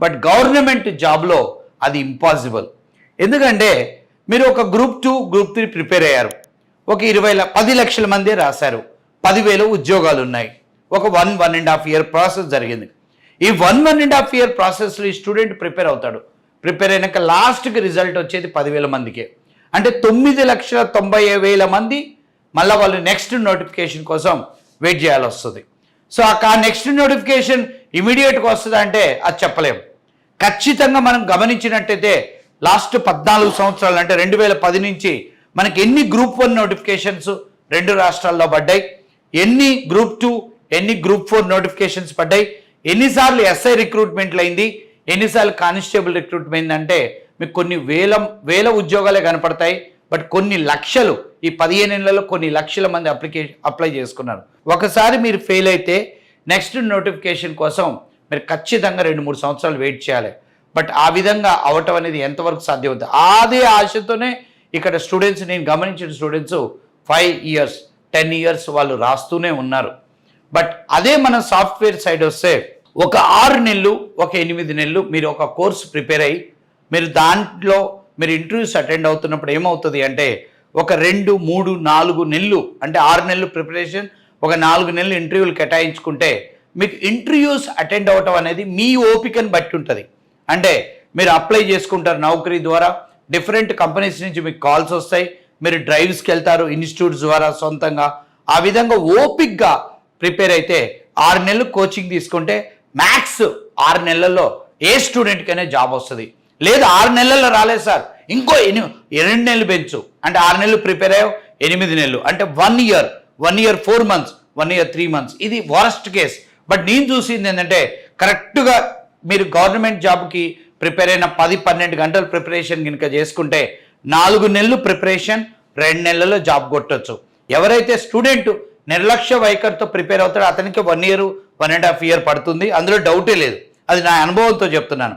But government జాబ్లో అది impossible. ఎందుకంటే మీరు ఒక గ్రూప్ 2 గ్రూప్ 3 ప్రిపేర్ అయ్యారు, ఒక 10 లక్షల మంది రాశారు, 10,000 ఉద్యోగాలు ఉన్నాయి. ఒక 1.5 ఇయర్ ప్రాసెస్ జరిగింది. ఈ 1.5 ఇయర్ ప్రాసెస్లో ఈ స్టూడెంట్ ప్రిపేర్ అవుతాడు. ప్రిపేర్ అయినాక లాస్ట్కి రిజల్ట్ వచ్చేది 10,000 మందికే. అంటే 9,90,000 మంది మళ్ళీ వాళ్ళు నెక్స్ట్ నోటిఫికేషన్ కోసం వెయిట్ చేయాల్సి వస్తుంది. సో ఆ నెక్స్ట్ నోటిఫికేషన్ ఇమీడియట్గా వస్తుందా అంటే అది చెప్పలేము. ఖచ్చితంగా మనం గమనించినట్టయితే లాస్ట్ 14 సంవత్సరాలు అంటే 2010 నుంచి మనకి ఎన్ని గ్రూప్ 1 నోటిఫికేషన్స్ 2 రాష్ట్రాల్లో పడ్డాయి, ఎన్ని గ్రూప్ 2 ఎన్ని గ్రూప్ 4 నోటిఫికేషన్స్ పడ్డాయి, ఎన్నిసార్లు ఎస్ఐ రిక్రూట్మెంట్లు అయింది, ఎన్నిసార్లు కానిస్టేబుల్ రిక్రూట్మెంట్ అంటే మీకు కొన్ని వేల ఉద్యోగాలే కనపడతాయి. బట్ కొన్ని లక్షలు ఈ 15 ఏళ్లలో కొన్ని లక్షల మంది అప్లై చేసుకున్నారు. ఒకసారి మీరు ఫెయిల్ అయితే నెక్స్ట్ నోటిఫికేషన్ కోసం మీరు ఖచ్చితంగా 2-3 సంవత్సరాలు వెయిట్ చేయాలి. బట్ ఆ విధంగా అవటం అనేది ఎంతవరకు సాధ్యమవుతుంది? అదే ఆశతోనే ఇక్కడ స్టూడెంట్స్, నేను గమనించిన స్టూడెంట్స్ 5 ఇయర్స్ 10 ఇయర్స్ వాళ్ళు రాస్తూనే ఉన్నారు. బట్ అదే మన సాఫ్ట్వేర్ సైడ్ వస్తే ఒక 6 నెలలు ఒక 8 నెలలు మీరు ఒక కోర్స్ ప్రిపేర్ అయ్యి మీరు దాంట్లో మీరు ఇంటర్వ్యూస్ అటెండ్ అవుతున్నప్పుడు ఏమవుతుంది అంటే ఒక 2, 3, 4 నెలలు అంటే 6 నెలలు ప్రిపరేషన్, ఒక 4 నెలలు ఇంటర్వ్యూలు కేటాయించుకుంటే మీకు ఇంటర్వ్యూస్ అటెండ్ అవ్వటం అనేది మీ ఓపికను బట్టి ఉంటుంది. అంటే మీరు అప్లై చేసుకుంటారు నౌకరీ ద్వారా, డిఫరెంట్ కంపెనీస్ నుంచి మీకు కాల్స్ వస్తాయి, మీరు డ్రైవ్స్కి వెళ్తారు ఇన్స్టిట్యూట్స్ ద్వారా సొంతంగా. ఆ విధంగా ఓపిక్గా ప్రిపేర్ అయితే 6 నెలలు కోచింగ్ తీసుకుంటే మ్యాక్స్ 6 నెలల్లో ఏ స్టూడెంట్కైనా జాబ్ వస్తుంది. లేదు 6 నెలల్లో రాలేదు సార్, ఇంకో 2 నెలలు పెంచు అంటే 6 నెలలు ప్రిపేర్ అయ్యావు 8 నెలలు అంటే 1 ఇయర్ 4 months 1 year 3 months. ఇది వరస్ట్ కేస్. బట్ నేను చూసింది ఏంటంటే కరెక్ట్గా మీరు గవర్నమెంట్ జాబ్కి ప్రిపేర్ అయిన 10-12 గంటల ప్రిపరేషన్ కనుక చేసుకుంటే 4 నెలలు ప్రిపరేషన్ 2 నెలల్లో జాబ్ కొట్టచ్చు. ఎవరైతే స్టూడెంట్ నిర్లక్ష్య వైఖరితో ప్రిపేర్ అవుతాడో అతనికి 1 year 1.5 year పడుతుంది, అందులో డౌటే లేదు. అది నా అనుభవంతో చెప్తున్నాను.